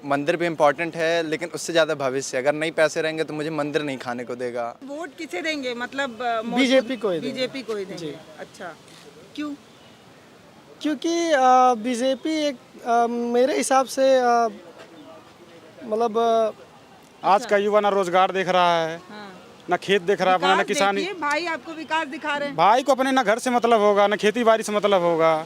मंदिर भी इम्पोर्टेंट है, लेकिन उससे ज़्यादा भविष्य। अगर नहीं पैसे रहेंगे तो मुझे मंदिर नहीं खाने को देगा। वोट किसे देंगे, मतलब बीजेपी को ही देंगे। बीजेपी को ही देंगे। अच्छा, क्यों? क्योंकि बीजेपी एक मेरे हिसाब से मतलब आज का युवा ना रोजगार देख रहा है, हाँ। ना खेत देख रहा है अपना, ना विकास किसानी। देखिए, भाई आपको विकास दिखा रहे हैं। भाई को अपने ना घर से मतलब होगा, ना खेती बाड़ी से मतलब होगा।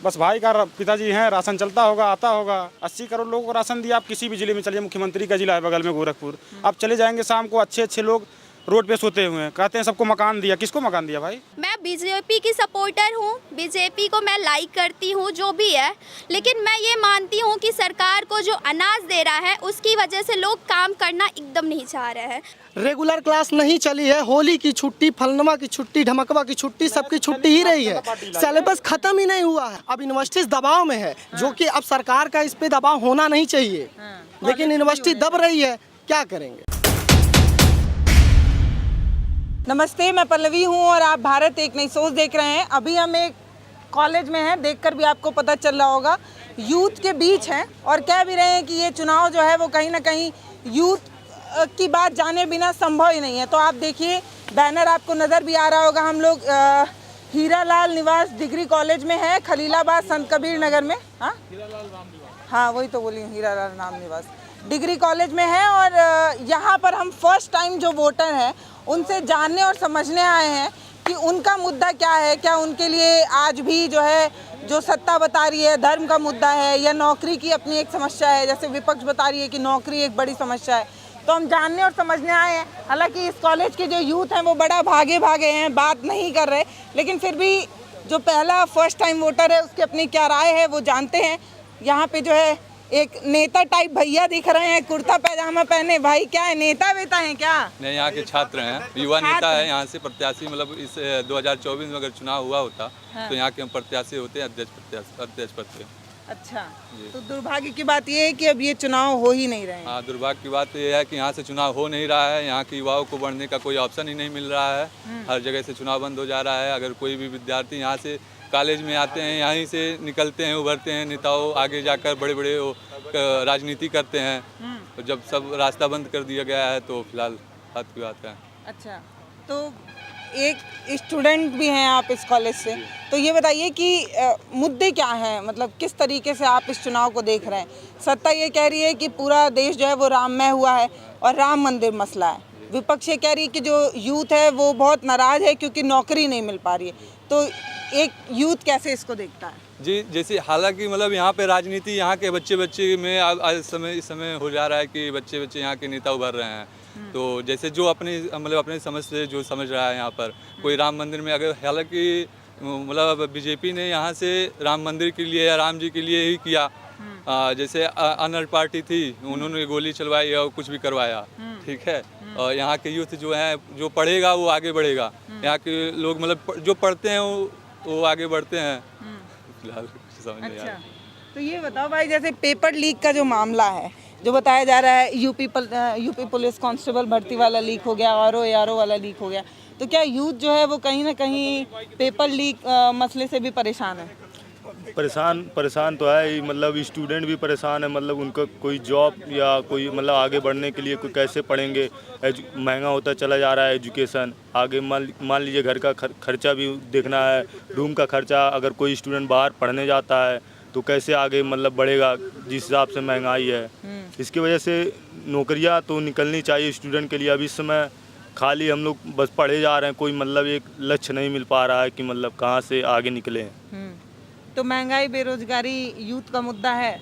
बस भाई का पिताजी हैं, राशन चलता होगा, आता होगा। 80 करोड़ लोगों को राशन दिया। आप किसी भी जिले में चलिए, मुख्यमंत्री का जिला है बगल में गोरखपुर, आप चले जाएंगे शाम को, अच्छे अच्छे लोग रोड पे सोते हुए हैं, कहते हैं सबको मकान दिया। किसको मकान दिया भाई? मैं बीजेपी की सपोर्टर हूँ, बीजेपी को मैं लाइक करती हूँ जो भी है, लेकिन मैं ये मानती हूँ कि सरकार को जो अनाज दे रहा है उसकी वजह से लोग काम करना एकदम नहीं चाह रहे हैं। रेगुलर क्लास नहीं चली है। होली की छुट्टी, फलनवा की छुट्टी, ढमकवा की छुट्टी, सबकी छुट्टी ही रही है। सिलेबस खत्म ही नहीं हुआ है। अब यूनिवर्सिटीज दबाव में है, जो कि अब सरकार का इस पे दबाव होना नहीं चाहिए, लेकिन यूनिवर्सिटी दब रही है, क्या करेंगे। नमस्ते, मैं पल्लवी हूँ और आप भारत एक नई सोच देख रहे हैं। अभी हम एक कॉलेज में हैं, देखकर भी आपको पता चल रहा होगा। यूथ के बीच हैं और कह भी रहे हैं कि ये चुनाव जो है वो कहीं ना कहीं यूथ की बात जाने बिना संभव ही नहीं है। तो आप देखिए, बैनर आपको नज़र भी आ रहा होगा। हम लोग हीरालाल निवास डिग्री कॉलेज में है, खलीलाबाद संत कबीर नगर में। हाँ, वही तो बोली, हीरालाल नाम निवास डिग्री कॉलेज में है। और यहाँ पर हम फर्स्ट टाइम जो वोटर हैं उनसे जानने और समझने आए हैं कि उनका मुद्दा क्या है। क्या उनके लिए आज भी जो है, जो सत्ता बता रही है धर्म का मुद्दा है, या नौकरी की अपनी एक समस्या है। जैसे विपक्ष बता रही है कि नौकरी एक बड़ी समस्या है। तो हम जानने और समझने आए हैं। हालांकि इस कॉलेज के जो यूथ हैं वो बड़ा भागे भागे हैं, बात नहीं कर रहे, लेकिन फिर भी जो पहला फर्स्ट टाइम वोटर है उसकी अपनी क्या राय है वो जानते हैं। यहाँ पे जो है एक नेता टाइप भैया दिख रहे हैं, कुर्ता पैजामा पहने। भाई क्या है, नेता वेता हैं क्या? नहीं, यहाँ के छात्र हैं, युवा नेता है यहाँ से प्रत्याशी। मतलब इस 2024 में अगर चुनाव हुआ होता तो यहाँ के हम प्रत्याशी होते हैं, अध्यक्ष पद पे। अच्छा, तो दुर्भाग्य की बात यह है कि अब ये चुनाव हो ही नहीं रहे हैं। हाँ, दुर्भाग्य की बात यह है कि यहाँ से चुनाव हो नहीं रहा है। यहाँ के युवाओं को बढ़ने का कोई ऑप्शन ही नहीं मिल रहा है। हर जगह से चुनाव बंद हो जा रहा है। अगर कोई भी विद्यार्थी यहाँ से कॉलेज में आते हैं, यहीं से निकलते हैं, उभरते हैं नेताओं, आगे जाकर बड़े बड़े राजनीति करते हैं। तो जब सब रास्ता बंद कर दिया गया है तो फिलहाल बात की बात है। अच्छा, तो एक स्टूडेंट भी हैं आप इस कॉलेज से, तो ये बताइए कि मुद्दे क्या हैं, मतलब किस तरीके से आप इस चुनाव को देख रहे हैं। सत्ता ये कह रही है कि पूरा देश जो है वो राममय हुआ है और राम मंदिर मसला है। विपक्ष ये कह रही है कि जो यूथ है वो बहुत नाराज़ है क्योंकि नौकरी नहीं मिल पा रही है। तो एक यूथ कैसे इसको देखता है? जी, जैसे हालांकि मतलब यहाँ पे राजनीति यहाँ के बच्चे में आज इस समय हो जा रहा है कि बच्चे यहाँ के नेता उभर रहे हैं। तो जैसे जो अपने समझ से जो समझ रहा है यहाँ पर कोई राम मंदिर में, अगर हालांकि मतलब बीजेपी ने यहाँ से राम मंदिर के लिए या राम जी के लिए ही किया। जैसे अनर पार्टी थी, उन्होंने गोली चलवाई और कुछ भी करवाया, ठीक है। और यहाँ के यूथ जो है, जो पढ़ेगा वो आगे बढ़ेगा। यहाँ के लोग मतलब जो पढ़ते हैं वो आगे बढ़ते हैं। फिलहाल समझ नहीं आ रहा। तो ये बताओ भाई, जैसे पेपर लीक का जो मामला है, जो बताया जा रहा है यूपी पुलिस कांस्टेबल भर्ती वाला लीक हो गया, आरओ वाला लीक हो गया, तो क्या यूथ जो है वो कहीं ना कहीं पेपर लीक मसले से भी परेशान है? परेशान तो है ही। मतलब स्टूडेंट भी परेशान है। मतलब उनका कोई जॉब या कोई मतलब आगे बढ़ने के लिए कोई कैसे पढ़ेंगे। महंगा होता चला जा रहा है एजुकेशन। आगे मान लीजिए घर का खर्चा भी देखना है, रूम का खर्चा। अगर कोई स्टूडेंट बाहर पढ़ने जाता है तो कैसे आगे मतलब बढ़ेगा, जिस हिसाब से महंगाई है। इसकी वजह से नौकरियां तो निकलनी चाहिए स्टूडेंट के लिए। अब इस समय खाली हम लोग बस पढ़े जा रहे हैं, कोई मतलब एक लक्ष्य नहीं मिल पा रहा है कि मतलब कहाँ से आगे निकले। तो महंगाई, बेरोजगारी यूथ का मुद्दा है।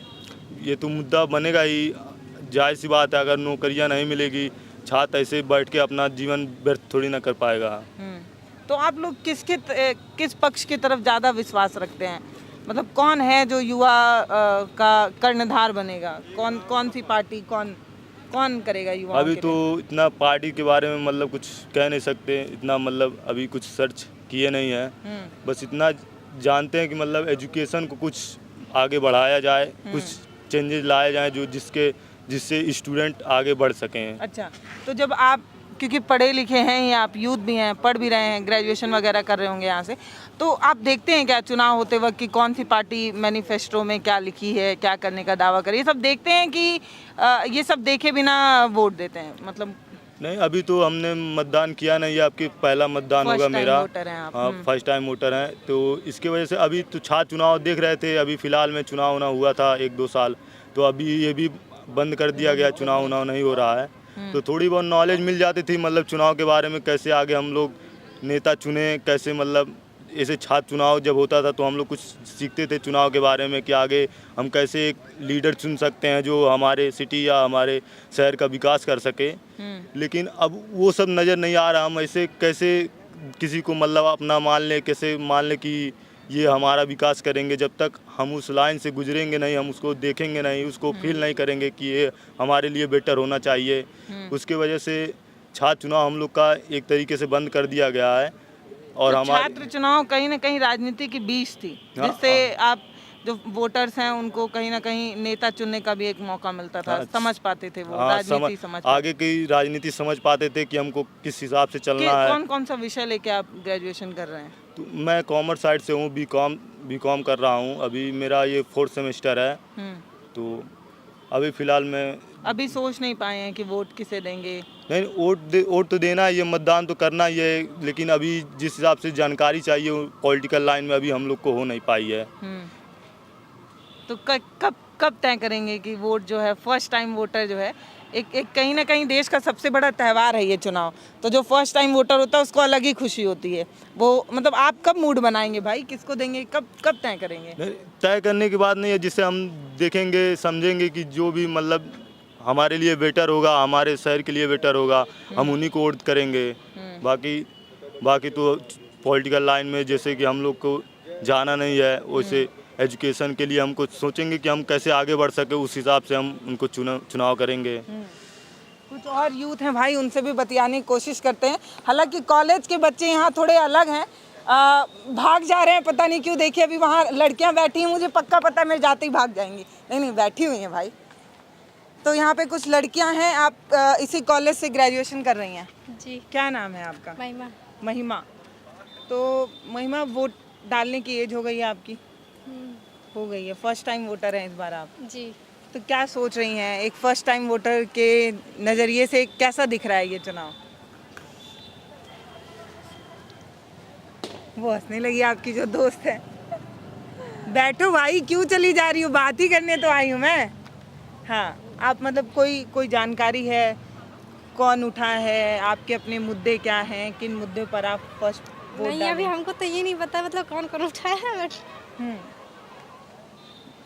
ये तो मुद्दा बनेगा ही, जाहिर सी बात है। अगर नौकरियां नहीं मिलेगी, छात्र ऐसे बैठ के अपना जीवन व्यर्थ थोड़ी ना कर पाएगा। तो आप लोग किस पक्ष की तरफ ज़्यादा विश्वास रखते हैं? मतलब कौन है जो युवा का कर्णधार बनेगा? कौन सी पार्टी कौन करेगा युवा? अभी तो इतना पार्टी के बारे में मतलब कुछ कह नहीं सकते। इतना मतलब अभी कुछ सर्च किए नहीं है। बस इतना जानते हैं कि मतलब एजुकेशन को कुछ आगे बढ़ाया जाए, कुछ चेंजेस लाए जाएं जो जिससे स्टूडेंट आगे बढ़ सकें। अच्छा, तो जब आप क्योंकि पढ़े लिखे हैं ही आप, यूथ भी हैं, पढ़ भी रहे हैं, ग्रेजुएशन वगैरह कर रहे होंगे यहाँ से, तो आप देखते हैं क्या चुनाव होते वक्त कि कौन सी पार्टी मैनिफेस्टो में क्या लिखी है, क्या करने का दावा करे, ये सब देखते हैं कि ये सब देखे बिना वोट देते हैं? मतलब नहीं, अभी तो हमने मतदान किया नहीं है, आपकी पहला मतदान First होगा time मेरा। voter हैं आप। हाँ, फर्स्ट टाइम वोटर हैं, तो इसके वजह से अभी तो छात्र चुनाव देख रहे थे, अभी फ़िलहाल में चुनाव ना हुआ था 1-2 साल, तो अभी ये भी बंद कर दिया गया, चुनाव नहीं हो रहा है। तो थोड़ी बहुत नॉलेज मिल जाती थी, मतलब चुनाव के बारे में, कैसे आगे हम लोग नेता चुने, कैसे मतलब ऐसे छात्र चुनाव जब होता था तो हम लोग कुछ सीखते थे चुनाव के बारे में कि आगे हम कैसे एक लीडर चुन सकते हैं जो हमारे सिटी या हमारे शहर का विकास कर सके। लेकिन अब वो सब नज़र नहीं आ रहा, हम ऐसे कैसे किसी को मतलब अपना मान लें, कैसे मान लें कि ये हमारा विकास करेंगे, जब तक हम उस लाइन से गुजरेंगे नहीं, हम उसको देखेंगे नहीं, उसको फील नहीं करेंगे कि ये हमारे लिए बेटर होना चाहिए। उसके वजह से छात्र चुनाव हम लोग का एक तरीके से बंद कर दिया गया है। और तो हमारे छात्र चुनाव कहीं ना कहीं राजनीति की बीच थी, हाँ, जिससे आप जो वोटर्स हैं उनको कहीं ना कहीं नेता चुनने का भी एक मौका मिलता था, हाँ, समझ पाते थे वो, हाँ, राजनीति समझ पाते आगे की राजनीति समझ पाते थे कि हमको किस हिसाब से कि चलना है। कौन कौन सा विषय लेके आप ग्रेजुएशन कर रहे हैं? तो मैं कॉमर्स साइड से हूँ, बीकॉम कर रहा हूँ, अभी मेरा ये 4th सेमेस्टर है। तो अभी फ़िलहाल मैं अभी सोच नहीं पाए हैं कि वोट किसे देंगे? नहीं, वोट तो देना है, ये मतदान तो करना ही है, लेकिन अभी जिस हिसाब से जानकारी चाहिए पॉलिटिकल लाइन में अभी हम लोग को हो नहीं पाई है। तो कब कब तय करेंगे कि वोट जो है, फर्स्ट टाइम वोटर जो है, एक कहीं ना कहीं देश का सबसे बड़ा त्यौहार है ये चुनाव, तो जो फर्स्ट टाइम वोटर होता है उसको अलग ही खुशी होती है। वो मतलब आप कब मूड बनाएंगे भाई, किसको देंगे, कब कब तय करेंगे? नहीं, तय करने की बात नहीं है, जिससे हम देखेंगे समझेंगे कि जो भी मतलब हमारे लिए बेटर होगा, हमारे शहर के लिए बेटर होगा, हम उन्हीं को वोट करेंगे। बाकी तो पॉलिटिकल लाइन में जैसे कि हम लोग को जाना नहीं है, वैसे एजुकेशन के लिए हमको सोचेंगे कि हम कैसे आगे बढ़ सके, उस हिसाब से हम उनको चुनाव करेंगे। कुछ और यूथ हैं भाई, उनसे भी बतियाने की कोशिश करते हैं। हालांकि कॉलेज के बच्चे यहाँ थोड़े अलग हैं, भाग जा रहे हैं, पता नहीं क्यों। देखिए अभी वहाँ लड़कियाँ बैठी हैं, मुझे पक्का पता है मेरे जाते ही भाग जाएंगी। नहीं बैठी हुई हैं भाई। तो यहाँ पे कुछ लड़कियाँ हैं, आप इसी कॉलेज से ग्रेजुएशन कर रही हैं? जी। क्या नाम है आपका? महिमा। महिमा। तो महिमा, वोट डालने की एज हो गई है आपकी? हो गई है, फर्स्ट टाइम वोटर हैं इस बार आप? जी। तो क्या सोच रही हैं, एक फर्स्ट टाइम वोटर के नज़रिए से कैसा दिख रहा है ये चुनाव? वो हंसने लगी आपकी जो दोस्त है। बैठो भाई, क्यों चली जा रही हो, बात ही करने तो आई हूँ मैं। हाँ, आप मतलब कोई जानकारी है, कौन उठा है, आपके अपने मुद्दे क्या हैं, किन मुद्दे पर आप फर्स्ट वोट नहीं, अभी हमको तो ये नहीं पता मतलब कौन कौन उठाया है, बट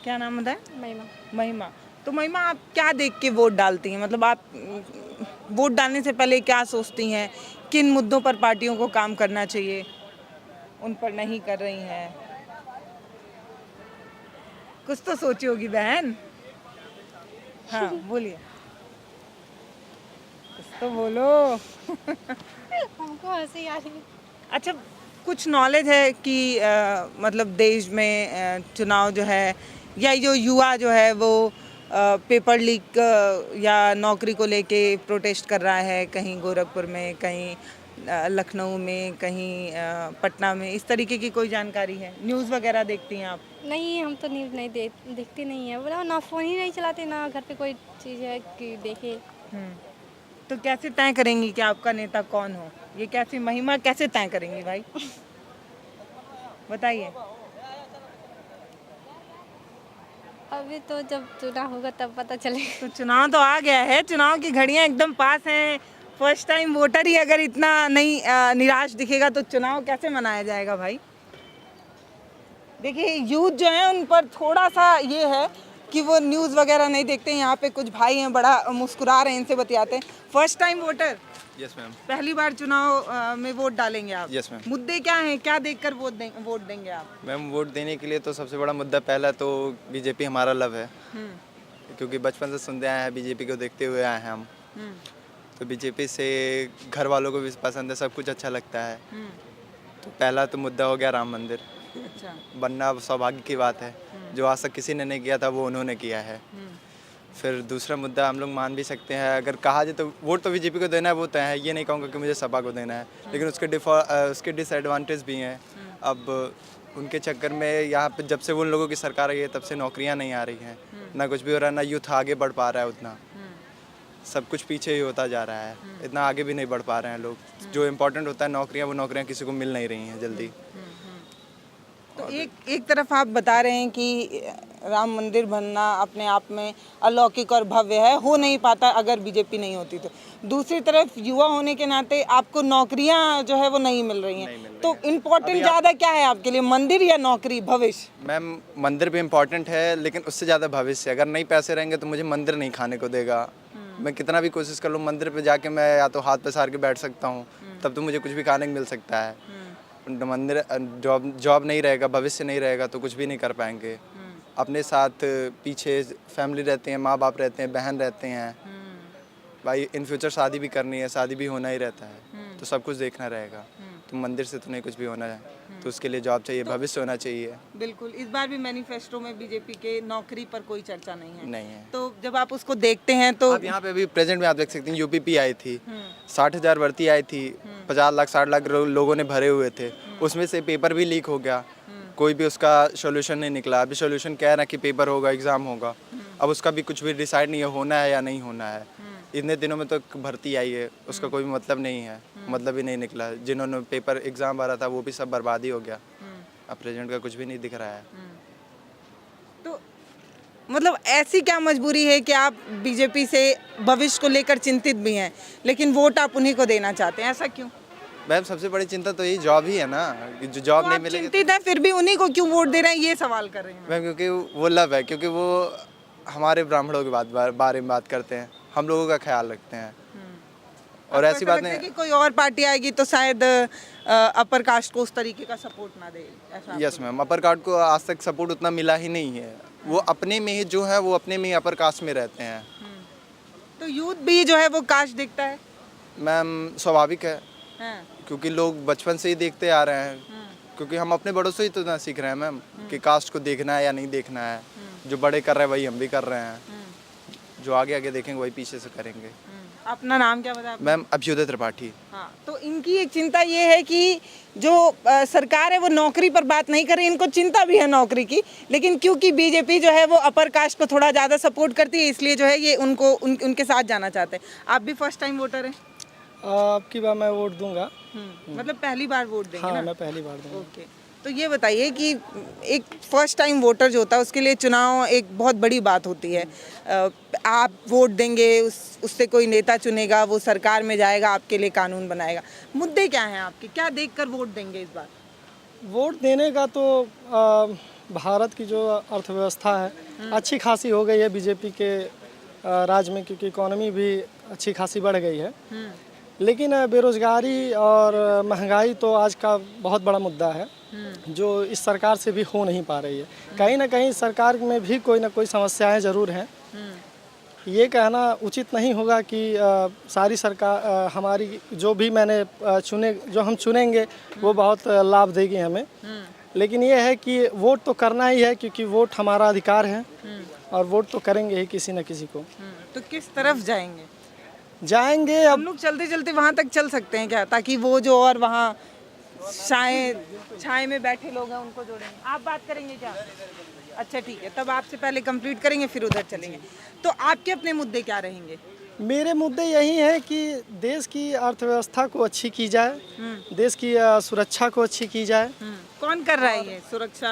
क्या नाम बताया? महिमा। महिमा। तो महिमा, आप क्या देख के वोट डालती हैं? मतलब आप वोट डालने से पहले क्या सोचती हैं, किन मुद्दों पर पार्टियों को काम करना चाहिए, उन पर नहीं कर रही हैं? कुछ तो सोची होगी बहन। हाँ बोलिए, कुछ तो बोलो। हमको हंसी आ रही है। अच्छा, कुछ नॉलेज है कि मतलब देश में चुनाव जो है, या जो युवा जो है वो पेपर लीक या नौकरी को लेके प्रोटेस्ट कर रहा है, कहीं गोरखपुर में, कहीं लखनऊ में, कहीं पटना में, इस तरीके की कोई जानकारी है? न्यूज़ वगैरह देखती हैं आप? नहीं, हम तो न्यूज़ नहीं देखते नहीं है, बोला ना फ़ोन ही नहीं चलाते, ना घर पे कोई चीज़ है कि देखे। तो कैसे तय करेंगी कि आपका नेता कौन हो? ये कैसे महिमा कैसे तय करेंगी भाई, बताइए। अभी तो जब चुनाव होगा तब पता चलेगा। तो चुनाव तो आ गया है, चुनाव की घड़ियां एकदम पास हैं। फर्स्ट टाइम वोटर ही अगर इतना नहीं निराश दिखेगा तो चुनाव कैसे मनाया जाएगा भाई? देखिए यूथ जो है उन पर थोड़ा सा ये है कि वो न्यूज़ वगैरह नहीं देखते। यहाँ पे कुछ भाई हैं, बड़ा मुस्कुरा रहे हैं, इनसे बतियाते हैं। First time voter, yes ma'am. पहली बार चुनाव में वोट डालेंगे आप? Yes ma'am. मुद्दे क्या हैं, क्या देखकर वोट देंगे आप? मैम, वोट देने के लिए तो सबसे बड़ा मुद्दा पहला तो बीजेपी हमारा लव है, क्योंकि बचपन से सुनते आए हैं, बीजेपी को देखते हुए आए हैं हम। तो बीजेपी से घर वालों को भी पसंद है, सब कुछ अच्छा लगता है। तो पहला तो मुद्दा हो गया राम मंदिर। अच्छा। बनना सौभाग्य की बात है, जो आज तक किसी ने नहीं किया था वो उन्होंने किया है। फिर दूसरा मुद्दा हम लोग मान भी सकते हैं, अगर कहा जाए तो वोट तो बीजेपी को देना है, वो तय है, ये नहीं कहूँगा कि मुझे सपा को देना है, लेकिन उसके डिसएडवांटेज भी हैं। अब उनके चक्कर में यहाँ पे जब से वो उन लोगों की सरकार आई है तब से नौकरियाँ नहीं आ रही हैं, ना कुछ भी हो रहा है, ना यूथ आगे बढ़ पा रहा है उतना, सब कुछ पीछे ही होता जा रहा है, इतना आगे भी नहीं बढ़ पा रहे हैं लोग। जो इम्पोर्टेंट होता है नौकरियाँ, वो नौकरियाँ किसी को मिल नहीं रही हैं जल्दी। तो एक तरफ आप बता रहे हैं कि राम मंदिर बनना अपने आप में अलौकिक और भव्य है, हो नहीं पाता अगर बीजेपी नहीं होती तो। दूसरी तरफ युवा होने के नाते आपको नौकरियां जो है वो नहीं मिल रही हैं, तो इम्पोर्टेंट ज़्यादा क्या है आपके लिए, मंदिर या नौकरी, भविष्य? मैम मंदिर भी इम्पोर्टेंट है, लेकिन उससे ज़्यादा भविष्य। अगर नहीं पैसे रहेंगे तो मुझे मंदिर नहीं खाने को देगा। मैं कितना भी कोशिश कर लूँ, मंदिर पे जाके मैं या तो हाथ पसार के बैठ सकता हूँ, तब तो मुझे कुछ भी खाने को मिल सकता है। मंदिर जॉब नहीं रहेगा, भविष्य नहीं रहेगा तो कुछ भी नहीं कर पाएंगे। अपने साथ पीछे फैमिली रहते हैं, माँ बाप रहते हैं, बहन रहते हैं, भाई इन फ्यूचर शादी भी करनी है, शादी भी होना ही रहता है, तो सब कुछ देखना रहेगा। तो मंदिर से तो नहीं कुछ भी होना है, तो उसके लिए जॉब चाहिए, भविष्य होना चाहिए। बिल्कुल, इस बार भी मैनिफेस्टो में बीजेपी के नौकरी पर कोई चर्चा नहीं है। नहीं है। तो जब आप उसको देखते हैं तो अब यहाँ पे अभी प्रेजेंट में आप देख सकते हैं, यूपीपी आई थी, 60,000 भर्ती आई थी, 50 लाख 60 लाख लोगों ने भरे हुए थे, उसमें से पेपर भी लीक हो गया, कोई भी उसका सोल्यूशन नहीं निकला। अभी सोल्यूशन कह रहा है कि पेपर होगा, एग्ज़ाम होगा, अब उसका भी कुछ भी डिसाइड नहीं है, होना है या नहीं होना है। इतने दिनों में तो भर्ती आई है, उसका कोई मतलब नहीं है, मतलब ही नहीं निकला। जिन्होंने पेपर एग्ज़ाम भरा था वो भी सब बर्बादी हो गया। अब प्रेजेंट का कुछ भी नहीं दिख रहा है। तो मतलब ऐसी क्या मजबूरी है कि आप बीजेपी से भविष्य को लेकर चिंतित भी हैं, लेकिन वोट आप उन्हीं को देना चाहते हैं, ऐसा क्यों? मैम सबसे बड़ी चिंता तो यही जॉब ही है ना, कि जो जॉब तो नहीं आप मिलेगी। चिंतित हैं फिर भी उन्हीं को क्यों वोट दे रहे हैं, ये सवाल कर रहे हैं। मैम क्योंकि वो लव है, क्योंकि वो हमारे ब्राह्मणों के बारे में बात करते हैं, हम लोगों का ख्याल रखते हैं। और ऐसी बात नहीं कि कोई और पार्टी आएगी तो शायद अपर कास्ट को उस तरीके का सपोर्ट ना दे, ऐसा? यस मैम, अपर कास्ट को आज तक सपोर्ट उतना मिला ही नहीं है। वो अपने में ही जो है, वो अपने में ही अपर कास्ट में रहते हैं। तो यूथ भी जो है वो कास्ट देखता है? मैम स्वाभाविक है, हाँ। क्योंकि लोग बचपन से ही देखते आ रहे हैं, क्योंकि हम अपने बड़ों से ही तो ना सीख रहे हैं मैम कि कास्ट को देखना है या नहीं देखना है। जो बड़े कर रहे हैं वही हम भी कर रहे हैं, जो आगे आगे देखेंगे वही पीछे से करेंगे। अपना नाम क्या बताया? मैम अभ्युदय त्रिपाठी। हाँ, तो इनकी एक चिंता ये है कि जो सरकार है वो नौकरी पर बात नहीं कर रही, इनको चिंता भी है नौकरी की, लेकिन क्योंकि बीजेपी जो है वो अपर कास्ट को थोड़ा ज़्यादा सपोर्ट करती है, इसलिए जो है ये उनको उनके साथ जाना चाहते हैं। आप भी फर्स्ट टाइम वोटर हैं? आपकी बार मैं वोट दूंगा। मतलब पहली बार वोट देंगे हाँ, ना? मैं पहली बार दूंगा। ओके, तो ये बताइए कि एक फर्स्ट टाइम वोटर जो होता है उसके लिए चुनाव एक बहुत बड़ी बात होती है। आप वोट देंगे, उससे कोई नेता चुनेगा, वो सरकार में जाएगा, आपके लिए कानून बनाएगा। मुद्दे क्या हैं आपके, क्या देखकर वोट देंगे इस बार? वोट देने का तो भारत की जो अर्थव्यवस्था है अच्छी खासी हो गई है बीजेपी के राज में, क्योंकि इकोनॉमी भी अच्छी खासी बढ़ गई है। लेकिन बेरोजगारी और महंगाई तो आज का बहुत बड़ा मुद्दा है, जो इस सरकार से भी हो नहीं पा रही है। कहीं ना कहीं सरकार में भी कोई ना कोई समस्याएं ज़रूर हैं। ये कहना उचित नहीं होगा कि सारी सरकार हमारी जो भी जो हम चुनेंगे वो बहुत लाभ देगी हमें। लेकिन ये है कि वोट तो करना ही है, क्योंकि वोट हमारा अधिकार है और वोट तो करेंगे ही किसी न किसी को। तो किस तरफ जाएंगे हम लोग चलते चलते वहाँ तक चल सकते हैं क्या, ताकि वो जो और वहाँ छाए में बैठे लोग हैं उनको जोड़ेंगे? आप बात करेंगे क्या? अच्छा ठीक है, तब आपसे पहले कंप्लीट करेंगे फिर उधर चलेंगे। तो आपके अपने मुद्दे क्या रहेंगे? मेरे मुद्दे यही हैं कि देश की अर्थव्यवस्था को अच्छी की जाए, देश की सुरक्षा को अच्छी की जाए। कौन कर रहा है ये सुरक्षा,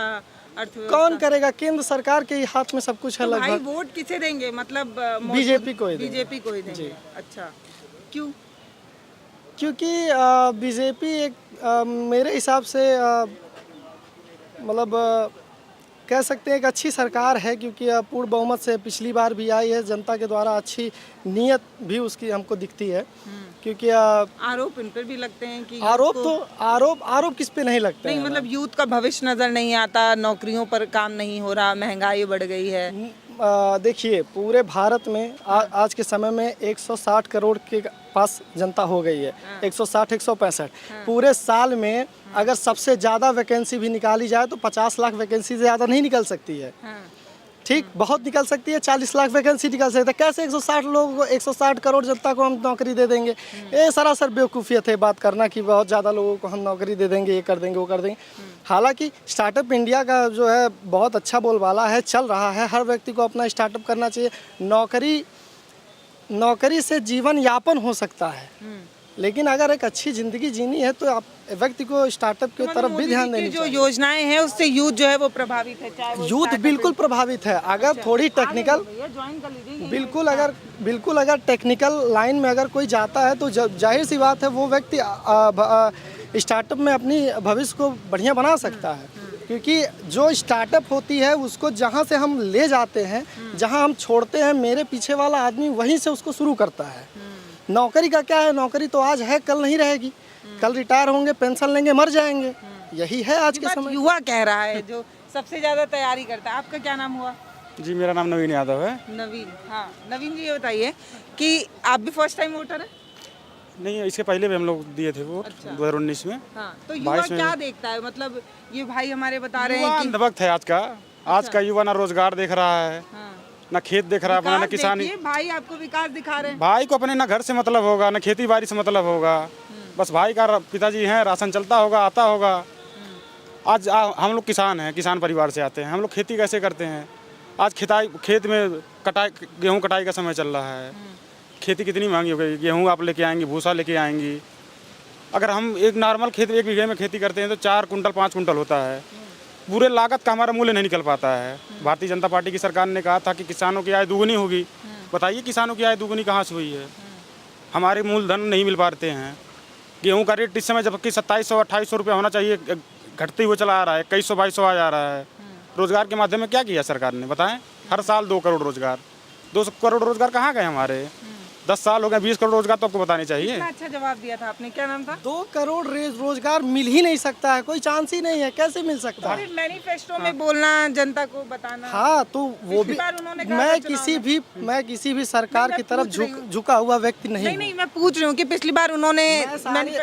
अर्थव्यवस्था? कौन करेगा? केंद्र सरकार के ही हाथ में सब कुछ है तो भाई लगभग। वोट किसे देंगे? मतलब बीजेपी को ही देंगे। बीजेपी को ही देंगे। अच्छा, क्यों? क्योंकि बीजेपी एक मेरे हिसाब से मतलब कह सकते हैं एक अच्छी सरकार है, क्योंकि पूर्ण बहुमत से पिछली बार भी आई है। जनता के द्वारा अच्छी नीयत भी उसकी हमको दिखती है, क्योंकि आरोप इन पर भी लगते हैं कि आरोप किस पे नहीं लगते नहीं, हैं? मतलब यूथ का भविष्य नजर नहीं आता, नौकरियों पर काम नहीं हो रहा, महंगाई बढ़ गई है। देखिए पूरे भारत में आज के समय में 160 करोड़ के पास जनता हो गई है। 160-165 पूरे साल में अगर सबसे ज़्यादा वैकेंसी भी निकाली जाए तो 50 लाख वैकेंसी से ज़्यादा नहीं निकल सकती है। ठीक, बहुत निकल सकती है, 40 लाख वैकेंसी निकल सकती है। कैसे 160 लोगों को, 160 करोड़ जनता को हम नौकरी दे देंगे? ये सरासर बेवकूफ़ियत है बात करना कि बहुत ज़्यादा लोगों को हम नौकरी दे देंगे, ये कर देंगे, वो कर देंगे। हालांकि स्टार्टअप इंडिया का जो है बहुत अच्छा बोलबाला है, चल रहा है। हर व्यक्ति को अपना स्टार्टअप करना चाहिए। नौकरी से जीवन यापन हो सकता है, लेकिन अगर एक अच्छी ज़िंदगी जीनी है तो आप व्यक्ति को स्टार्टअप की तरफ भी ध्यान देनी जो चाहिए। योजनाएं हैं उससे यूथ जो है वो प्रभावित है, चाहे वो यूथ बिल्कुल प्रभावित है। अगर थोड़ी टेक्निकल ज्वाइन कर लीजिए। बिल्कुल अगर टेक्निकल लाइन में अगर कोई जाता है तो जाहिर सी बात है वो व्यक्ति स्टार्टअप में अपनी भविष्य को बढ़िया बना सकता है, क्योंकि जो स्टार्टअप होती है उसको जहाँ से हम ले जाते हैं, जहाँ हम छोड़ते हैं, मेरे पीछे वाला आदमी वहीं से उसको शुरू करता है। नौकरी का क्या है? नौकरी तो आज है, कल नहीं रहेगी। कल रिटायर होंगे, पेंशन लेंगे, मर जाएंगे। यही है आज के समय। युवा कह रहा है जो सबसे ज्यादा तैयारी करता है। आपका क्या नाम हुआ? जी मेरा नाम नवीन यादव है। नवीन। हाँ नवीन जी, ये बताइए कि आप भी फर्स्ट टाइम वोटर है? नहीं, इसके पहले भी हम लोग दिए थे वोट। अच्छा। 2019 में। हाँ, तो युवा क्या देखता है? मतलब ये भाई हमारे बता रहे हैं युवा कि अंधभक्त है आज का। आज का युवा ना रोजगार देख रहा है, ना खेत देख रहा है अपना, ना विकास किसानी। देखिए, भाई आपको विकास दिखा रहे हैं। भाई को अपने ना घर से मतलब होगा, ना खेती बाड़ी से मतलब होगा। बस भाई का पिताजी हैं, राशन चलता होगा, आता होगा। आज हम लोग किसान हैं, किसान परिवार से आते हैं। हम लोग खेती कैसे करते हैं? आज खेत में गेहूँ कटाई का समय चल रहा है। खेती कितनी महंगी हो गई। गेहूँ आप लेके आएंगी, भूसा लेके आएंगी। अगर हम एक नॉर्मल खेत 1 बीघे में खेती करते हैं तो 4 कुंटल 5 कुंटल होता है। पूरे लागत का हमारा मूल्य नहीं निकल पाता है। भारतीय जनता पार्टी की सरकार ने कहा था कि किसानों की आय दोगुनी होगी। बताइए किसानों की आय दोगुनी कहाँ से हुई है? हमारे मूलधन नहीं मिल पाते हैं। गेहूं का रेट इस समय जबकि 2700-2800 रुपये होना चाहिए, घटते हुए चला आ रहा है। 2100-2200 आ जा रहा है। रोजगार के माध्यम में क्या किया सरकार ने बताएं? हर साल 2 करोड़ रोजगार, 2 करोड़ रोजगार कहाँ गए हमारे? 10 साल हो गए, 20 करोड़ रोजगार तो आपको बताने चाहिए। इतना अच्छा जवाब दिया था आपने। क्या नाम था? 2 करोड़ रोजगार मिल ही नहीं सकता है, कोई चांस ही नहीं है। कैसे मिल सकता है? मैनिफेस्टो में बोलना, जनता को बताना। हाँ, तो वो भी बार उन्होंने कहा मैं था किसी भी सरकार की तरफ झुका हुआ व्यक्ति नहीं। नहीं, मैं पूछ रही हूँ कि पिछली बार उन्होंने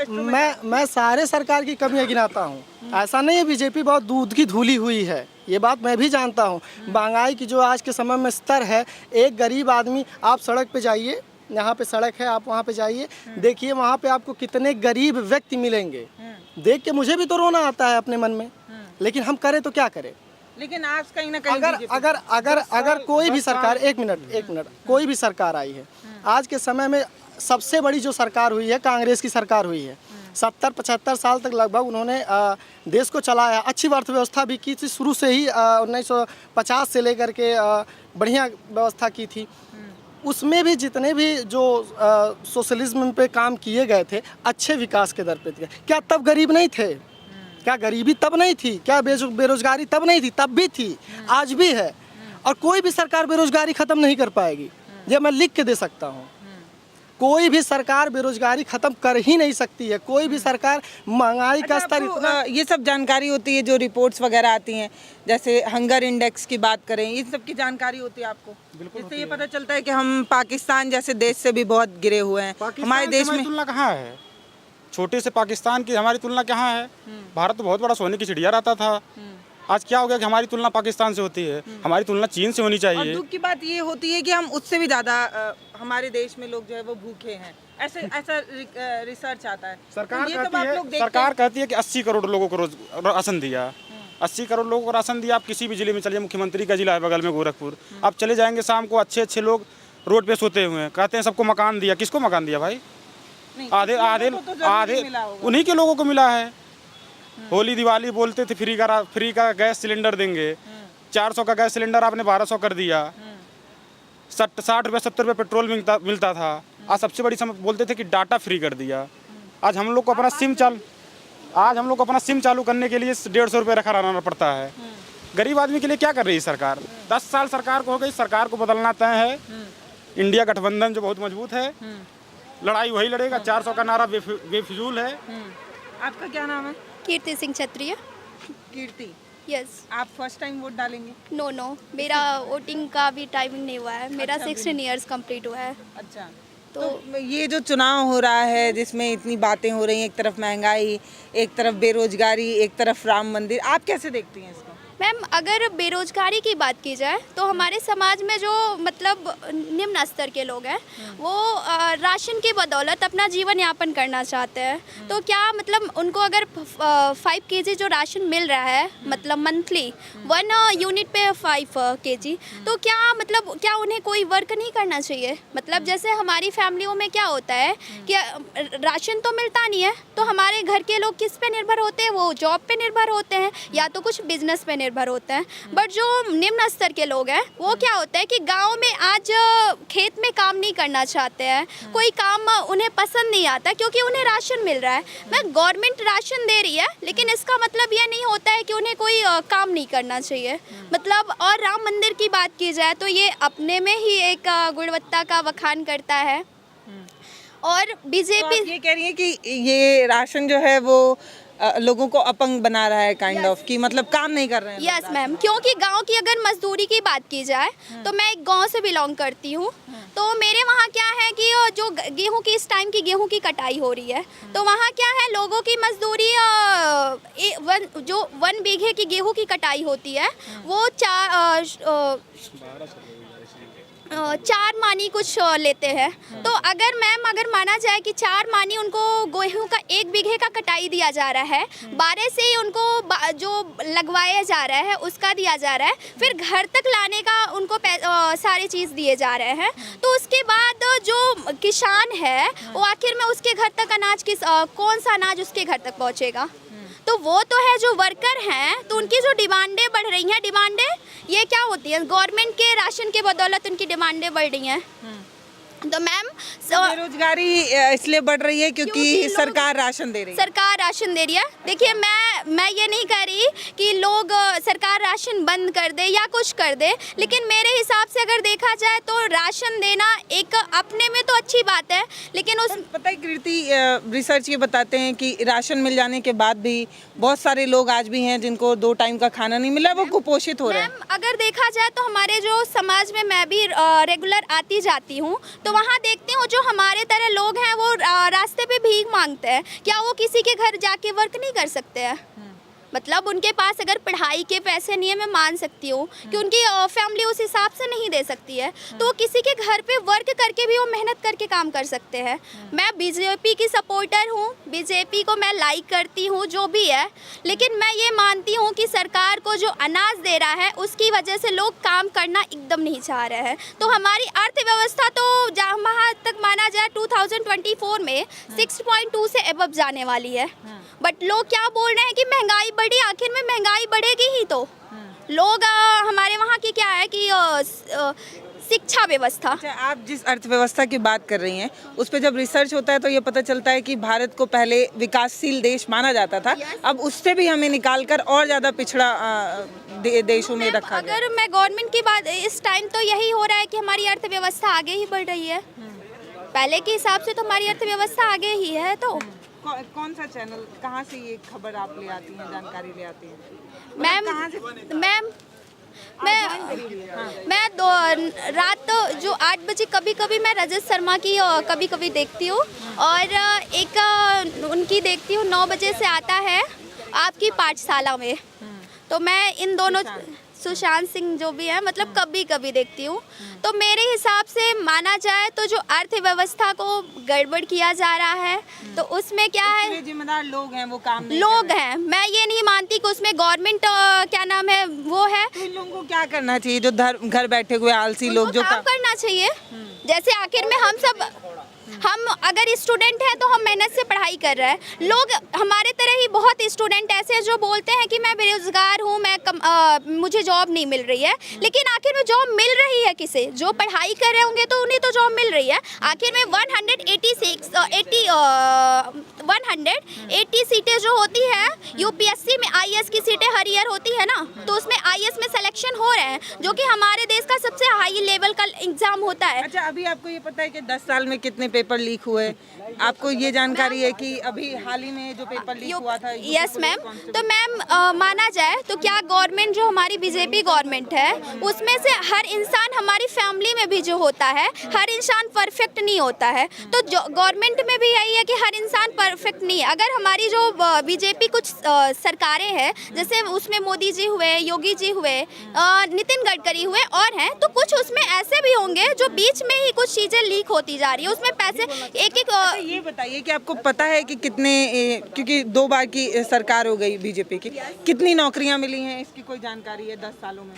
मैं सारे सरकार की कमियां गिनाता हूँ। ऐसा नहीं है बीजेपी बहुत दूध की धूली हुई है, ये बात मैं भी जानता हूँ। महंगाई की जो आज के समय में स्तर है, एक गरीब आदमी, आप सड़क पे जाइए, यहाँ पे सड़क है, आप वहाँ पे जाइए, देखिए वहाँ पे आपको कितने गरीब व्यक्ति मिलेंगे। देख के मुझे भी तो रोना आता है अपने मन में, लेकिन हम करें तो क्या करें? लेकिन आज कहीं ना कहीं अगर कोई भी सरकार, एक मिनट, कोई भी सरकार आई है आज के समय में, सबसे बड़ी जो सरकार हुई है कांग्रेस की सरकार हुई है। 70-75 साल तक लगभग उन्होंने देश को चलाया। अच्छी अर्थव्यवस्था भी की थी शुरू से ही, 1950 से लेकर के बढ़िया व्यवस्था की थी। उसमें भी जितने भी जो सोशलिज्म पे काम किए गए थे, अच्छे विकास के दर पे थे। क्या तब गरीब नहीं थे? क्या गरीबी तब नहीं थी? क्या बेरोजगारी तब नहीं थी? तब भी थी, आज भी है। और कोई भी सरकार बेरोजगारी ख़त्म नहीं कर पाएगी, ये मैं लिख के दे सकता हूँ। कोई भी सरकार बेरोजगारी खत्म कर ही नहीं सकती है। कोई भी सरकार, महंगाई का स्तर इतना, ये सब जानकारी होती है जो रिपोर्ट्स वगैरह आती हैं, जैसे हंगर इंडेक्स की बात करें, ये सब की जानकारी होती है आपको? इससे ये पता चलता है कि हम पाकिस्तान जैसे देश से भी बहुत गिरे हुए हैं। हमारे देश में तुलना कहाँ है? छोटे से पाकिस्तान की हमारी तुलना कहाँ है? भारत तो बहुत बड़ा सोने की चिड़िया रहता था। आज क्या हो गया कि हमारी तुलना पाकिस्तान से होती है? हमारी तुलना चीन से होनी चाहिए। और दुख की बात ये होती है कि हम उससे भी ज़्यादा हमारे देश में लोग जो है वो भूखे हैं। ऐसा रिसर्च आता है। सरकार कहती है कि 80 करोड़ लोगों को राशन दिया। 80 करोड़ लोगों को राशन दिया। आप किसी भी जिले में चलिए, मुख्यमंत्री का जिला है बगल में गोरखपुर, आप चले जाएंगे शाम को, अच्छे लोग रोड पे सोते हुए हैं, कहते हैं सबको मकान दिया। किसको मकान दिया भाई? आधे उन्हीं के लोगों को मिला है। होली दिवाली बोलते थे फ्री का गैस सिलेंडर देंगे, 400 का गैस सिलेंडर आपने 1200 कर दिया। 60 रुपये 70 रुपये पेट्रोल मिलता था। आज सबसे बड़ी बोलते थे कि डाटा फ्री कर दिया। आज हम लोग को अपना सिम चालू करने के लिए 150 रुपये रखा रहना पड़ता है। गरीब आदमी के लिए क्या कर रही है सरकार? 10 साल सरकार को हो गई, सरकार को बदलना तय है। इंडिया गठबंधन जो बहुत मजबूत है, लड़ाई वही लड़ेगा। 400 का नारा बेफिजूल है। आपका क्या नाम है? कीर्ति सिंह क्षत्रिय। कीर्ति, यस। आप फर्स्ट टाइम वोट डालेंगे? नो, मेरा वोटिंग का भी टाइमिंग नहीं हुआ है। मेरा 16 ईयर्स कंप्लीट हुआ है। अच्छा, तो ये जो चुनाव हो रहा है जिसमें इतनी बातें हो रही हैं, एक तरफ महंगाई, एक तरफ बेरोजगारी, एक तरफ राम मंदिर, आप कैसे देखती हैं इसको? मैम अगर बेरोजगारी की बात की जाए तो हमारे समाज में जो मतलब निम्न स्तर के लोग हैं वो राशन की बदौलत अपना जीवन यापन करना चाहते हैं। तो क्या मतलब उनको अगर 5 kg जो राशन मिल रहा है मतलब मंथली 1 यूनिट पे 5 kg, तो क्या मतलब क्या उन्हें कोई वर्क नहीं करना चाहिए? मतलब जैसे हमारी फैमिलियों में क्या होता है कि राशन तो मिलता नहीं है तो हमारे घर के लोग किस पे निर्भर होते हैं? वो जॉब पे निर्भर होते हैं या तो कुछ बिजनेस पे निर्भर होते हैं। बट जो निम्न स्तर के लोग हैं वो क्या होता है कि गांव में आज खेत में काम नहीं करना चाहते हैं, कोई काम उन्हें पसंद नहीं आता क्योंकि उन्हें राशन मिल रहा है। मैं गवर्नमेंट राशन दे रही है लेकिन इसका मतलब यह नहीं होता है कि उन्हें कोई काम नहीं करना चाहिए। मतलब और राम मंदिर की बात की जाए तो ये अपने में ही एक गुणवत्ता का बखान करता है। और बीजेपी ये कह रही है कि ये राशन जो है वो लोगों को अपंग बना रहा है काइंड ऑफ कि मतलब काम नहीं कर रहे हैं। यस मैम, क्योंकि गांव की अगर मजदूरी की बात की जाए तो मैं एक गांव से बिलोंग करती हूँ। तो मेरे वहाँ क्या है कि जो गेहूं की इस टाइम की गेहूं की कटाई हो रही है तो वहाँ क्या है लोगों की मजदूरी जो 1 बीघे की गेहूं की कटाई होती है वो 4 मानी कुछ लेते हैं। तो अगर मैम अगर माना जाए कि 4 मानी उनको गेहूं का 1 बीघे का कटाई दिया जा रहा है, 12 से ही उनको जो लगवाया जा रहा है उसका दिया जा रहा है, फिर घर तक लाने का उनको सारी चीज़ दिए जा रहे हैं। तो उसके बाद जो किसान है वो आखिर में उसके घर तक अनाज कौन सा अनाज उसके घर तक पहुँचेगा? तो वो तो है जो वर्कर हैं तो उनकी जो डिमांडें बढ़ रही हैं, डिमांडें ये क्या होती हैं? गवर्नमेंट के राशन के बदौलत उनकी डिमांडें बढ़ रही हैं। तो मैम बेरोजगारी इसलिए बढ़ रही है क्योंकि सरकार राशन दे रही है। सरकार राशन दे रही है। देखिए मैं ये नहीं कह रही कि लोग सरकार राशन बंद कर दे या कुछ कर दे, लेकिन मेरे हिसाब से अगर देखा जाए तो राशन देना एक अपने में तो अच्छी बात है, लेकिन उस पता है कृति रिसर्च ये बताते हैं कि राशन मिल जाने के बाद भी बहुत सारे लोग आज भी हैं जिनको 2 टाइम का खाना नहीं मिला, वो कुपोषित हो रहे हैं। मैम अगर देखा जाए तो हमारे जो समाज में मैं भी रेगुलर आती जाती हूँ तो वहाँ देखती हूँ जो हमारे तरह लोग हैं वो रास्ते पे भीख मांगते हैं। क्या वो किसी के घर जाके वर्क नहीं कर सकते हैं? मतलब उनके पास अगर पढ़ाई के पैसे नहीं है, मैं मान सकती हूँ कि उनकी फैमिली उस हिसाब से नहीं दे सकती है, तो वो किसी के घर पे वर्क करके भी वो मेहनत करके काम कर सकते हैं। मैं बीजेपी की सपोर्टर हूँ, बीजेपी को मैं लाइक करती हूँ जो भी है, लेकिन मैं ये मानती हूँ कि सरकार को जो अनाज दे रहा है उसकी वजह से लोग काम करना एकदम नहीं चाह रहे हैं। तो हमारी अर्थव्यवस्था तो जहाँ तक माना जाए 2024 में 6.2 से एबव जाने वाली है। बट लोग क्या बोल रहे हैं कि महंगाई बढ़ी, आखिर में महंगाई बढ़ेगी ही तो। लोग हमारे वहाँ की क्या है कि शिक्षा व्यवस्था। अच्छा, आप जिस अर्थव्यवस्था की बात कर रही हैं उस पर जब रिसर्च होता है तो ये पता चलता है कि भारत को पहले विकासशील देश माना जाता था, अब उससे भी हमें निकालकर और ज़्यादा पिछड़ा देशों में रखा गया। अगर मैं गवर्नमेंट की बात, इस टाइम तो यही हो रहा है कि हमारी अर्थव्यवस्था आगे ही बढ़ रही है। पहले के हिसाब से तो हमारी अर्थव्यवस्था आगे ही है। तो कौन सा चैनल, कहाँ से ये खबर आप ले आती हैं, जानकारी ले आती हैं? मैम मैं रात जो 8 बजे कभी कभी मैं रजत शर्मा की कभी कभी देखती हूँ, और एक उनकी देखती हूँ 9 बजे से आता है आपकी पाठशाला में। तो मैं इन दोनों सुशांत सिंह जो भी है मतलब कभी कभी देखती हूँ। तो मेरे हिसाब से माना जाए तो जो अर्थव्यवस्था को गड़बड़ किया जा रहा है तो उसमें क्या है, जिम्मेदार लोग हैं वो काम नहीं लोग हैं। मैं ये नहीं मानती कि उसमें गवर्नमेंट क्या नाम है वो है। तो इन लोगों को क्या करना चाहिए जो घर बैठे हुए आलसी लोग जो काम करना चाहिए। जैसे आखिर में हम अगर स्टूडेंट हैं तो हम मेहनत से पढ़ाई कर रहे हैं। लोग हमारे तरह ही बहुत स्टूडेंट ऐसे हैं जो बोलते हैं कि मैं बेरोजगार हूँ, मुझे जॉब नहीं मिल रही है, लेकिन आखिर में जॉब मिल रही है किसे? जो पढ़ाई कर रहे होंगे तो उन्हें तो जॉब मिल रही है। आखिर में 180 सीटें जो होती है यूपीएससी में, आईएएस की सीटें हर ईयर होती है ना, तो उसमें आईएएस में सिलेक्शन हो रहे हैं जो कि हमारे देश का सबसे हाई लेवल का एग्जाम होता है। अच्छा, अभी आपको ये पता है कि 10 साल में कितने पेपर लीक हुए? आपको ये जानकारी है कि अभी हाल ही में जो पेपर लीक हुआ था? Yes ma'am. तो मैम माना जाए तो क्या गवर्नमेंट जो हमारी बीजेपी गवर्नमेंट है उसमें से हर इंसान, हमारी फैमिली में भी जो होता है हर इंसान परफेक्ट नहीं होता है। तो गवर्नमेंट में भी यही है कि हर इंसान परफेक्ट नहीं है। अगर हमारी जो बीजेपी कुछ सरकारें हैं, जैसे उसमें मोदी जी हुए, योगी जी हुए, नितिन गडकरी हुए और हैं, तो कुछ उसमें ऐसे भी होंगे जो बीच में ही कुछ चीज़ें लीक होती जा रही है, उसमें पैसे एक ये बताइए कि आपको पता है कि कितने क्योंकि 2 बार की सरकार हो गई बीजेपी की, कितनी नौकरियां मिली हैं, इसकी कोई जानकारी है 10 सालों में?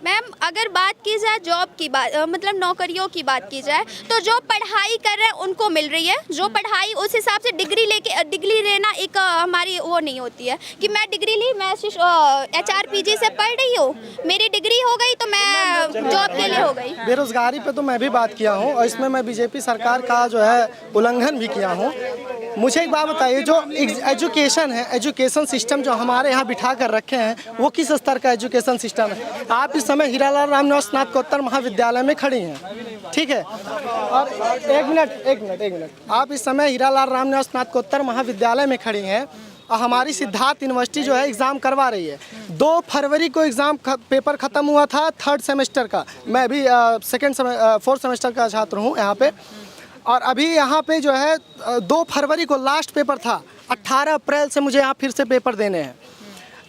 मैम अगर बात की जाए जॉब की बात, मतलब नौकरियों की बात की जाए, तो जो पढ़ाई कर रहे हैं उनको मिल रही है। जो पढ़ाई उस हिसाब से डिग्री लेना एक हमारी वो नहीं होती है कि मैं डिग्री ली, मैं HRPG से पढ़ रही हूँ, मेरी डिग्री हो गई तो मैं जॉब के लिए हो गई। बेरोजगारी पे तो मैं भी बात किया हूँ और इसमें मैं बीजेपी सरकार का जो है उल्लंघन भी किया हूँ। मुझे एक बात बताइए, जो एजुकेशन है, एजुकेशन सिस्टम जो हमारे यहाँ बिठा कर रखे हैं वो किस स्तर का एजुकेशन सिस्टम है? आप इस समय हीरालाल रामनिवास स्नातकोत्तर महाविद्यालय में खड़ी हैं, ठीक है? और एक मिनट, आप इस समय हीरालाल रामनिवास स्नातकोत्तर महाविद्यालय में खड़ी हैं और हमारी सिद्धार्थ यूनिवर्सिटी जो है एग्ज़ाम करवा रही है। 2 फरवरी को एग्ज़ाम पेपर ख़त्म हुआ था 3rd सेमेस्टर का। मैं भी 4th सेमेस्टर का छात्र हूँ यहाँ पे, और अभी यहाँ पे जो है 2 फरवरी को लास्ट पेपर था। 18 अप्रैल से मुझे यहाँ फिर से पेपर देने हैं।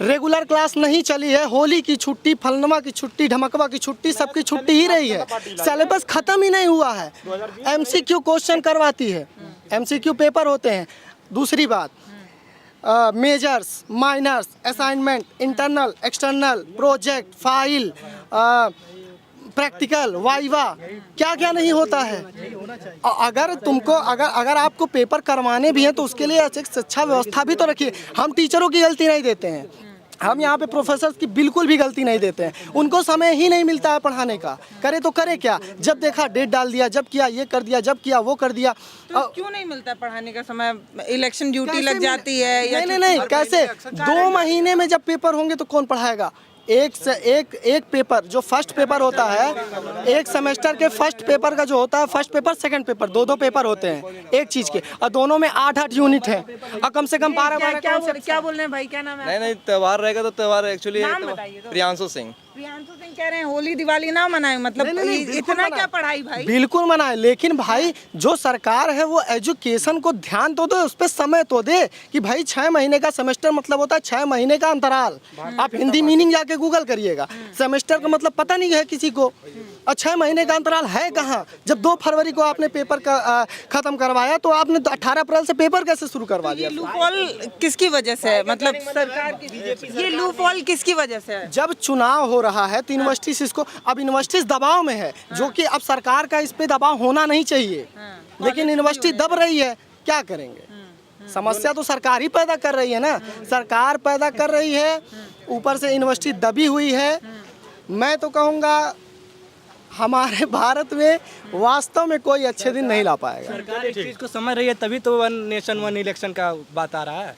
रेगुलर क्लास नहीं चली है, होली की छुट्टी, फलनवा की छुट्टी, ढमकवा की छुट्टी, सबकी छुट्टी ही रही है। सिलेबस ख़त्म ही नहीं हुआ है। MCQ क्वेश्चन करवाती है, MCQ पेपर होते हैं। दूसरी बात, majors, minors, assignment, internal, external, project, file, practical, viva, क्या क्या नहीं होता है। अगर तुमको अगर आपको पेपर करवाने भी हैं तो उसके लिए एक शिक्षा व्यवस्था भी तो रखिए। हम टीचरों की गलती नहीं देते हैं, हम यहाँ पे प्रोफेसर की बिल्कुल भी गलती नहीं देते हैं। उनको समय ही नहीं मिलता है पढ़ाने का, करे तो करे क्या? जब देखा डेट डाल दिया, जब किया ये कर दिया, जब किया वो कर दिया। तो क्यों नहीं मिलता पढ़ाने का समय? इलेक्शन ड्यूटी लग जाती है या नहीं, कैसे? 2 महीने में जब पेपर होंगे तो कौन पढ़ाएगा? एक पेपर जो फर्स्ट पेपर होता है, एक सेमेस्टर के फर्स्ट पेपर का जो होता है, first paper second paper, 2 paper होते हैं एक चीज़ के, और दोनों में 8 यूनिट है और कम से कम 12 क्या बोल रहे हैं भाई? क्या नाम है? नहीं, त्यौहार रहेगा तो त्यौहार एक्चुअली प्रियांशु सिंह कह रहे हैं होली दिवाली ना मनाए, मतलब इतना क्या पढ़ाई भाई? बिल्कुल मनाए, लेकिन भाई जो सरकार है वो एजुकेशन को ध्यान तो दे, उस पर समय तो दे कि भाई 6 महीने का सेमेस्टर मतलब होता है 6 महीने का अंतराल। आप हिंदी मीनिंग जाके गूगल करिएगा, सेमेस्टर का मतलब पता नहीं है किसी को, और 6 महीने का अंतराल है कहाँ? जब 2 फरवरी को आपने पेपर का खत्म करवाया तो आपने 18 अप्रैल से पेपर कैसे शुरू करवा दिया? लूपहोल किसकी वजह से है? मतलब सरकार की ये लूपहोल किसकी वजह से है? जब चुनाव हो रहा है तो यूनिवर्सिटीज इसको, अब यूनिवर्सिटीज दबाव में है, जो कि अब सरकार का इस पे दबाव होना नहीं चाहिए, लेकिन यूनिवर्सिटी दब रही है, क्या करेंगे? समस्या तो सरकार ही पैदा कर रही है ना, सरकार पैदा कर रही है, ऊपर से यूनिवर्सिटी दबी हुई है। मैं तो कहूँगा हमारे भारत में वास्तव में कोई अच्छे दिन नहीं ला पाएगा। सरकार इस चीज़ को समझ रही है, तभी तो 1 नेशन 1 इलेक्शन का बात आ रहा है,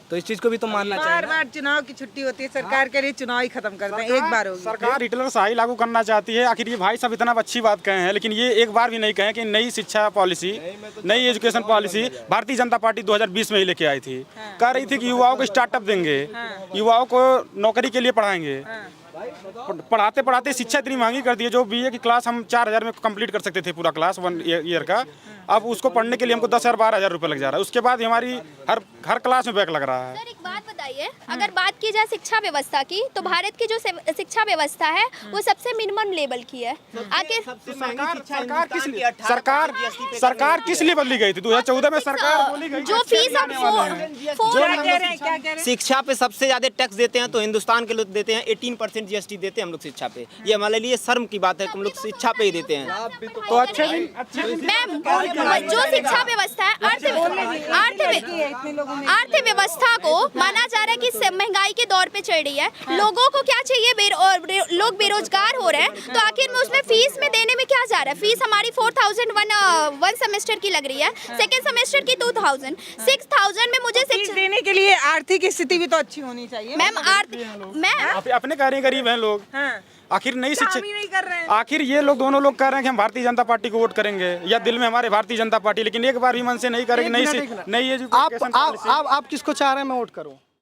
तो इस चीज़ को भी तो मानना चाहिए। बार चुनाव की छुट्टी होती है, सरकार के लिए चुनाव ही खत्म करते हैं, एक बार होगी। सरकार हिटलरशाही लागू करना चाहती है। आखिर ये भाई सब इतना अच्छी बात कहे हैं, लेकिन ये एक बार भी नहीं कहे कि नई शिक्षा पॉलिसी, नई education policy Bharatiya Janata party 2020 में ही लेके आई थी। कह रही थी कि युवाओं को स्टार्टअप देंगे, युवाओं को नौकरी के लिए पढ़ाएंगे। पढ़ाते पढ़ाते शिक्षा इतनी महंगी कर दी है, जो BA की क्लास हम 4000 में कंप्लीट कर सकते थे पूरा क्लास 1 ईयर का, अब उसको पढ़ने के लिए हमको 10,000 12,000 रुपये लग जा रहा है। उसके बाद हमारी हर क्लास में बैक लग रहा है। सर एक बात बताइए, अगर बात की जाए शिक्षा व्यवस्था की, तो भारत की जो शिक्षा व्यवस्था है वो सबसे मिनिमम लेवल की है। आगे सरकार किस लिए बदली गई थी? 2014 में सरकार बोली गई जो फीस हम शिक्षा पे सबसे ज्यादा टैक्स देते हैं तो हिंदुस्तान के लोग देते हैं, 18% GST देते हैं हम लोग शिक्षा पे। ये हमारे लिए शर्म की बात है कि हम लोग शिक्षा पे ही देते हैं। तो अच्छे मैम जो शिक्षा व्यवस्था है, अर्थव्यवस्था को माना जा रहा है कि महंगाई के दौर पे चल रही है, लोगों को क्या चाहिए? लोग बेरोजगार हो रहे हैं, तो आखिर में उसमें फीस में देने में क्या जा रहा है? फीस हमारी 4,000 1 सेमेस्टर की लग रही है, सेकेंड सेमेस्टर की 2,000, 6,000 में मुझे शिक्षा देने के लिए आर्थिक स्थिति भी तो अच्छी होनी चाहिए। मैम अपने कार्य गरीब हैं लोग। आखिर नई शिक्षा नहीं कर रहे हैं। आखिर ये लोग दोनों लोग कह रहे हैं कि हम भारतीय जनता पार्टी को वोट करेंगे, या दिल में हमारे भारतीय जनता पार्टी, लेकिन एक बार भी मन से नहीं करेंगे। नई एजुकेशन आप किसको चाह रहे हैं मैं वोट करूं?